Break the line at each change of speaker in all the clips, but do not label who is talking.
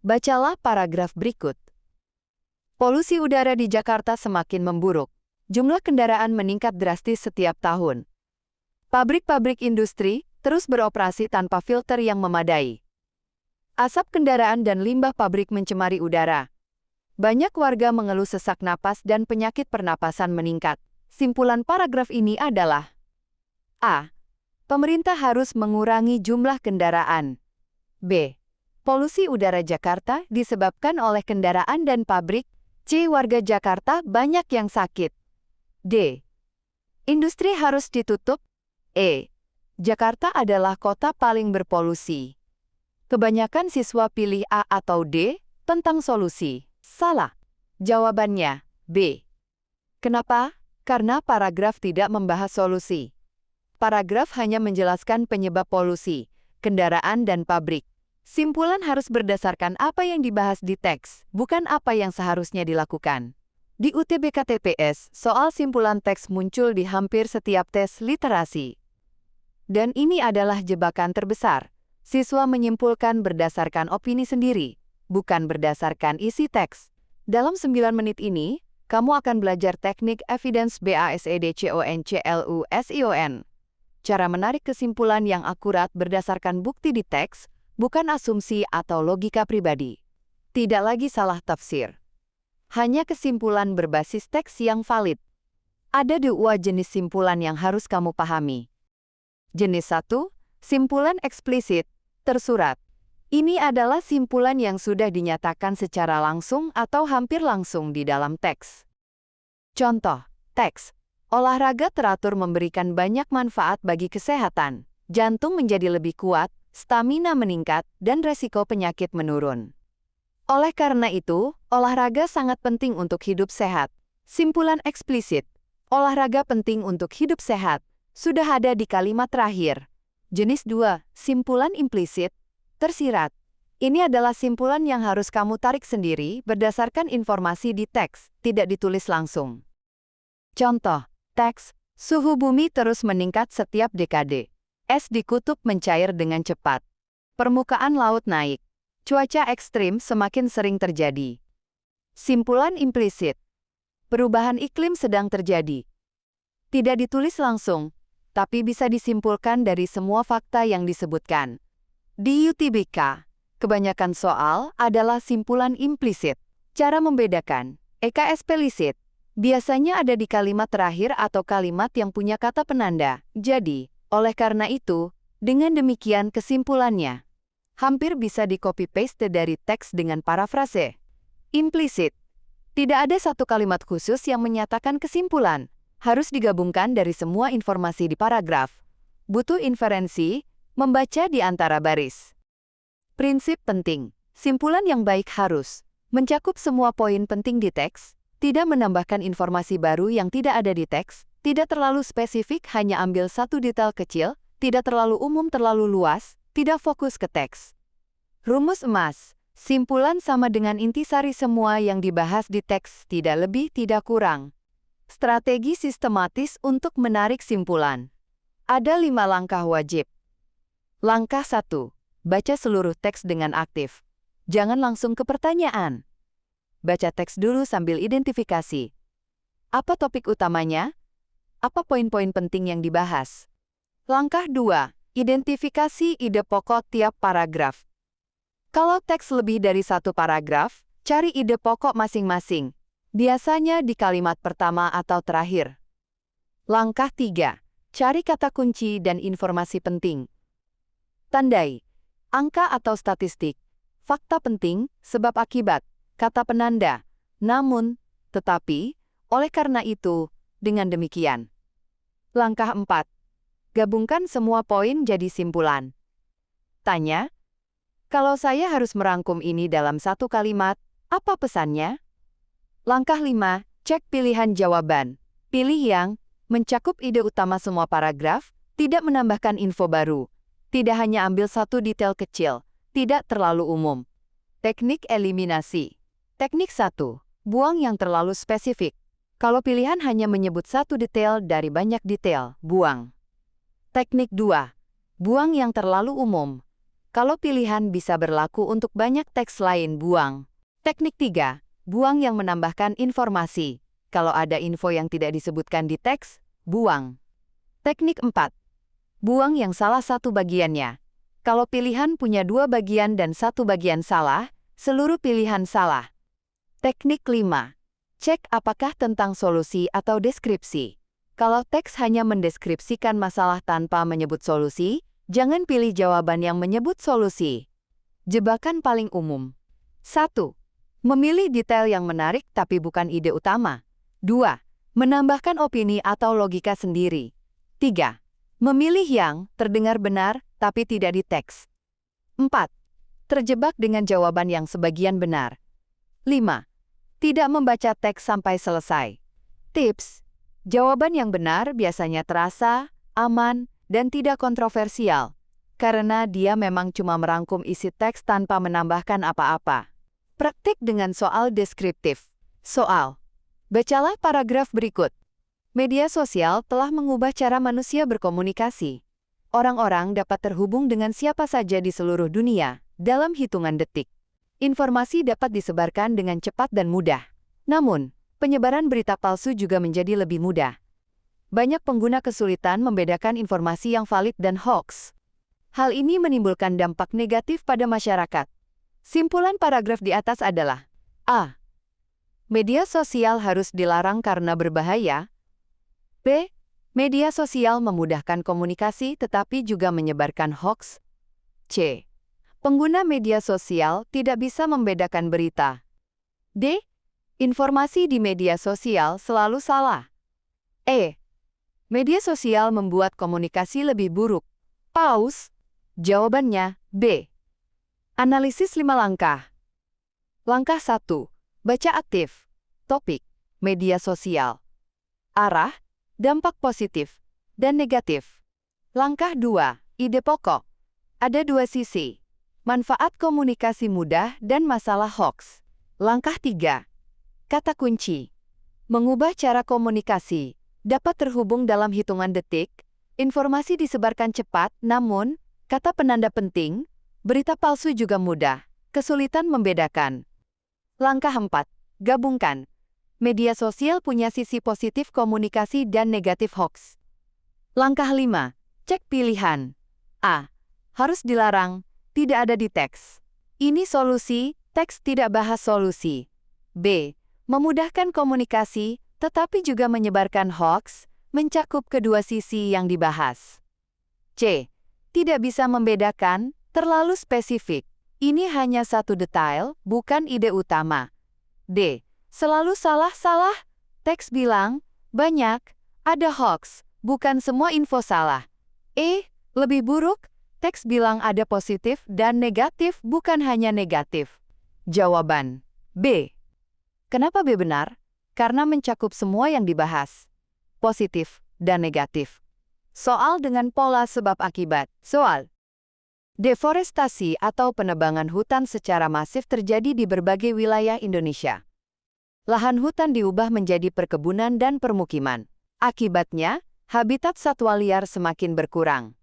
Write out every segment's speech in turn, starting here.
Bacalah paragraf berikut. Polusi udara di Jakarta semakin memburuk. Jumlah kendaraan meningkat drastis setiap tahun. Pabrik-pabrik industri terus beroperasi tanpa filter yang memadai. Asap kendaraan dan limbah pabrik mencemari udara. Banyak warga mengeluh sesak napas dan penyakit pernapasan meningkat. Simpulan paragraf ini adalah: A. Pemerintah harus mengurangi jumlah kendaraan. B. Polusi udara Jakarta disebabkan oleh kendaraan dan pabrik. C. Warga Jakarta banyak yang sakit. D. Industri harus ditutup. E. Jakarta adalah kota paling berpolusi. Kebanyakan siswa pilih A atau D tentang solusi. Salah. Jawabannya B. Kenapa? Karena paragraf tidak membahas solusi. Paragraf hanya menjelaskan penyebab polusi, kendaraan dan pabrik. Simpulan harus berdasarkan apa yang dibahas di teks, bukan apa yang seharusnya dilakukan. Di UTBK TPS, soal simpulan teks muncul di hampir setiap tes literasi. Dan ini adalah jebakan terbesar. Siswa menyimpulkan berdasarkan opini sendiri, bukan berdasarkan isi teks. Dalam 9 menit ini, kamu akan belajar teknik evidence based conclusion. Cara menarik kesimpulan yang akurat berdasarkan bukti di teks, bukan asumsi atau logika pribadi. Tidak lagi salah tafsir. Hanya kesimpulan berbasis teks yang valid. Ada dua jenis simpulan yang harus kamu pahami. Jenis 1, simpulan eksplisit, tersurat. Ini adalah simpulan yang sudah dinyatakan secara langsung atau hampir langsung di dalam teks. Contoh, teks. Olahraga teratur memberikan banyak manfaat bagi kesehatan. Jantung menjadi lebih kuat, stamina meningkat, dan resiko penyakit menurun. Oleh karena itu, olahraga sangat penting untuk hidup sehat. Simpulan eksplisit. Olahraga penting untuk hidup sehat. Sudah ada di kalimat terakhir. Jenis 2, simpulan implisit, tersirat. Ini adalah simpulan yang harus kamu tarik sendiri berdasarkan informasi di teks, tidak ditulis langsung. Contoh, teks, suhu bumi terus meningkat setiap dekade. Es di kutub mencair dengan cepat. Permukaan laut naik. Cuaca ekstrim semakin sering terjadi. Simpulan implisit. Perubahan iklim sedang terjadi. Tidak ditulis langsung, tapi bisa disimpulkan dari semua fakta yang disebutkan. Di UTBK, kebanyakan soal adalah simpulan implisit. Cara membedakan, eksplisit, biasanya ada di kalimat terakhir atau kalimat yang punya kata penanda. Jadi, oleh karena itu, dengan demikian kesimpulannya hampir bisa di-copy-paste dari teks dengan parafrase. Implisit. Tidak ada satu kalimat khusus yang menyatakan kesimpulan. Harus digabungkan dari semua informasi di paragraf. Butuh inferensi, membaca di antara baris. Prinsip penting. Simpulan yang baik harus mencakup semua poin penting di teks, tidak menambahkan informasi baru yang tidak ada di teks, tidak terlalu spesifik hanya ambil satu detail kecil, tidak terlalu umum terlalu luas, tidak fokus ke teks. Rumus emas, simpulan sama dengan intisari semua yang dibahas di teks, tidak lebih tidak kurang. Strategi sistematis untuk menarik simpulan. Ada 5 langkah wajib. Langkah 1, baca seluruh teks dengan aktif. Jangan langsung ke pertanyaan. Baca teks dulu sambil identifikasi. Apa topik utamanya? Apa poin-poin penting yang dibahas? Langkah 2, identifikasi ide pokok tiap paragraf. Kalau teks lebih dari satu paragraf, cari ide pokok masing-masing. Biasanya di kalimat pertama atau terakhir. Langkah 3, cari kata kunci dan informasi penting. Tandai, angka atau statistik, fakta penting, sebab akibat, kata penanda, namun, tetapi, oleh karena itu, dengan demikian. Langkah 4. Gabungkan semua poin jadi simpulan. Tanya, kalau saya harus merangkum ini dalam satu kalimat, apa pesannya? Langkah 5. Cek pilihan jawaban. Pilih yang mencakup ide utama semua paragraf, tidak menambahkan info baru, tidak hanya ambil satu detail kecil, tidak terlalu umum. Teknik eliminasi. Teknik 1. Buang yang terlalu spesifik. Kalau pilihan hanya menyebut satu detail dari banyak detail, buang. Teknik 2. Buang yang terlalu umum. Kalau pilihan bisa berlaku untuk banyak teks lain, buang. Teknik 3. Buang yang menambahkan informasi. Kalau ada info yang tidak disebutkan di teks, buang. Teknik 4. Buang yang salah satu bagiannya. Kalau pilihan punya 2 bagian dan 1 bagian salah, seluruh pilihan salah. Teknik 5. Cek apakah tentang solusi atau deskripsi. Kalau teks hanya mendeskripsikan masalah tanpa menyebut solusi, jangan pilih jawaban yang menyebut solusi. Jebakan paling umum. 1. Memilih detail yang menarik tapi bukan ide utama. 2. Menambahkan opini atau logika sendiri. 3. Memilih yang terdengar benar tapi tidak di teks. 4. Terjebak dengan jawaban yang sebagian benar. 5. Tidak membaca teks sampai selesai. Tips: jawaban yang benar biasanya terasa, aman, dan tidak kontroversial, karena dia memang cuma merangkum isi teks tanpa menambahkan apa-apa. Praktik dengan soal deskriptif. Soal: bacalah paragraf berikut. Media sosial telah mengubah cara manusia berkomunikasi. Orang-orang dapat terhubung dengan siapa saja di seluruh dunia dalam hitungan detik. Informasi dapat disebarkan dengan cepat dan mudah. Namun, penyebaran berita palsu juga menjadi lebih mudah. Banyak pengguna kesulitan membedakan informasi yang valid dan hoax. Hal ini menimbulkan dampak negatif pada masyarakat. Simpulan paragraf di atas adalah: A. Media sosial harus dilarang karena berbahaya. B. Media sosial memudahkan komunikasi tetapi juga menyebarkan hoax. C. Pengguna media sosial tidak bisa membedakan berita. D. Informasi di media sosial selalu salah. E. Media sosial membuat komunikasi lebih buruk. Pause. Jawabannya B. Analisis 5 langkah. Langkah 1. Baca aktif. Topik: media sosial. Arah: dampak positif dan negatif. Langkah 2. Ide pokok. Ada 2 sisi: manfaat komunikasi mudah dan masalah hoax. Langkah 3. Kata kunci: mengubah cara komunikasi. Dapat terhubung dalam hitungan detik. Informasi disebarkan cepat, namun kata penanda penting. Berita palsu juga mudah. Kesulitan membedakan. Langkah 4. Gabungkan. Media sosial punya sisi positif komunikasi dan negatif hoax. Langkah 5. Cek pilihan. A. Harus dilarang. Tidak ada di teks. Ini solusi, teks tidak bahas solusi. B. Memudahkan komunikasi, tetapi juga menyebarkan hoax, mencakup kedua sisi yang dibahas. C. Tidak bisa membedakan, terlalu spesifik. Ini hanya satu detail, bukan ide utama. D. Selalu salah-salah. Teks bilang, banyak, ada hoax, bukan semua info salah. E. Lebih buruk, teks bilang ada positif dan negatif, bukan hanya negatif. Jawaban B. Kenapa B benar? Karena mencakup semua yang dibahas, positif dan negatif. Soal dengan pola sebab akibat. Soal: deforestasi atau penebangan hutan secara masif terjadi di berbagai wilayah Indonesia. Lahan hutan diubah menjadi perkebunan dan permukiman. Akibatnya, habitat satwa liar semakin berkurang.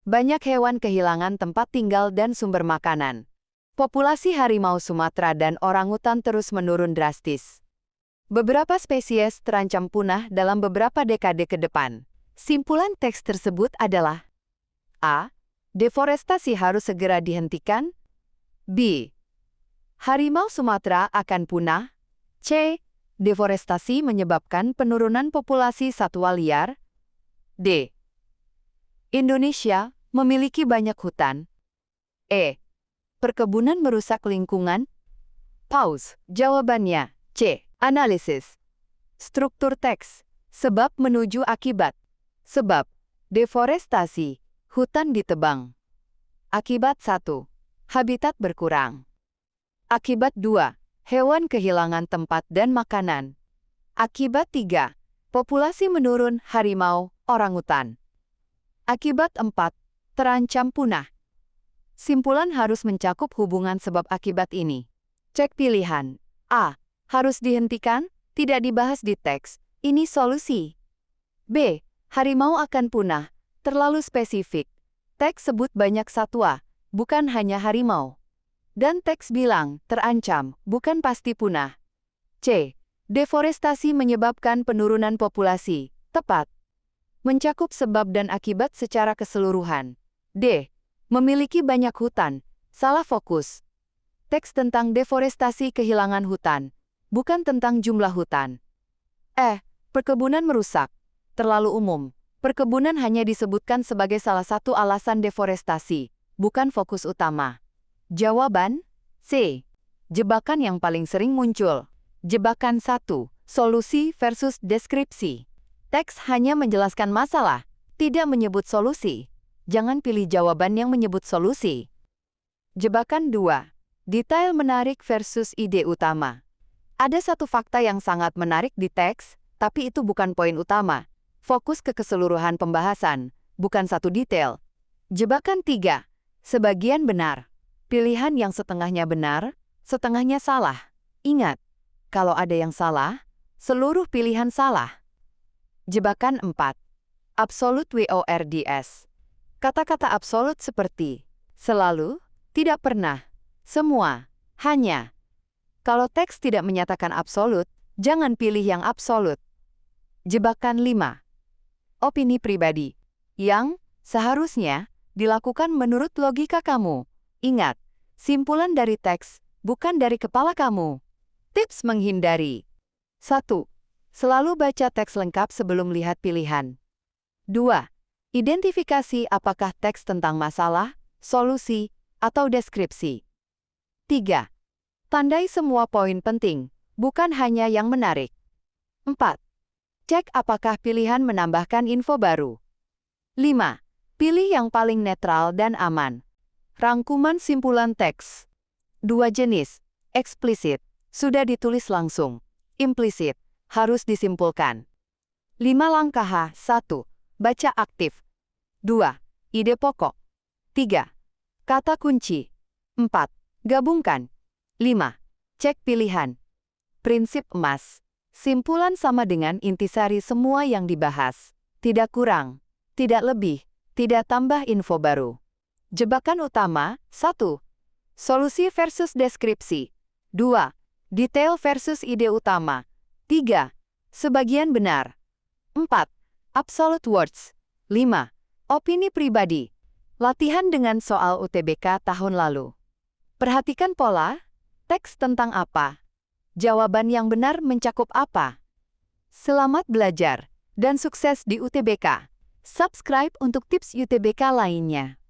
Banyak hewan kehilangan tempat tinggal dan sumber makanan. Populasi harimau Sumatera dan orangutan terus menurun drastis. Beberapa spesies terancam punah dalam beberapa dekade ke depan. Simpulan teks tersebut adalah: A. Deforestasi harus segera dihentikan. B. Harimau Sumatera akan punah. C. Deforestasi menyebabkan penurunan populasi satwa liar. D. Indonesia memiliki banyak hutan. E. Perkebunan merusak lingkungan. Pause. Jawabannya C. Analisis. Struktur teks. Sebab menuju akibat. Sebab: deforestasi, hutan ditebang. Akibat 1. Habitat berkurang. Akibat 2. Hewan kehilangan tempat dan makanan. Akibat 3. Populasi menurun harimau, orangutan. Akibat 4. Terancam punah. Simpulan harus mencakup hubungan sebab akibat ini. Cek pilihan. A. Harus dihentikan, tidak dibahas di teks, ini solusi. B. Harimau akan punah, terlalu spesifik. Teks sebut banyak satwa, bukan hanya harimau. Dan teks bilang, terancam, bukan pasti punah. C. Deforestasi menyebabkan penurunan populasi. Tepat. Mencakup sebab dan akibat secara keseluruhan. D. Memiliki banyak hutan. Salah fokus. Teks tentang deforestasi kehilangan hutan, bukan tentang jumlah hutan. E. Perkebunan merusak. Terlalu umum. Perkebunan hanya disebutkan sebagai salah satu alasan deforestasi, bukan fokus utama. Jawaban C. Jebakan yang paling sering muncul. Jebakan 1. Solusi versus deskripsi. Teks hanya menjelaskan masalah, tidak menyebut solusi. Jangan pilih jawaban yang menyebut solusi. Jebakan 2. Detail menarik versus ide utama. Ada satu fakta yang sangat menarik di teks, tapi itu bukan poin utama. Fokus ke keseluruhan pembahasan, bukan satu detail. Jebakan 3. Sebagian benar. Pilihan yang setengahnya benar, setengahnya salah. Ingat, kalau ada yang salah, seluruh pilihan salah. Jebakan 4. Absolute words. Kata-kata absolut seperti selalu, tidak pernah, semua, hanya. Kalau teks tidak menyatakan absolut, jangan pilih yang absolut. Jebakan 5. Opini pribadi. Yang seharusnya dilakukan menurut logika kamu. Ingat, simpulan dari teks, bukan dari kepala kamu. Tips menghindari. 1. Selalu baca teks lengkap sebelum lihat pilihan. 2. Identifikasi apakah teks tentang masalah, solusi, atau deskripsi. 3. Tandai semua poin penting, bukan hanya yang menarik. 4. Cek apakah pilihan menambahkan info baru. 5. Pilih yang paling netral dan aman. Rangkuman simpulan teks. 2 jenis. Eksplisit, sudah ditulis langsung. Implisit, harus disimpulkan. 5 langkah. 1. Baca aktif. 2. Ide pokok. 3. Kata kunci. 4. Gabungkan. 5. Cek pilihan. Prinsip emas. Simpulan sama dengan intisari semua yang dibahas. Tidak kurang, tidak lebih, tidak tambah info baru. Jebakan utama. 1. Solusi versus deskripsi. 2. Detail versus ide utama. 3. Sebagian benar. 4. Absolute words. 5. Opini pribadi. Latihan dengan soal UTBK tahun lalu. Perhatikan pola. Teks tentang apa? Jawaban yang benar mencakup apa? Selamat belajar dan sukses di UTBK. Subscribe untuk tips UTBK lainnya.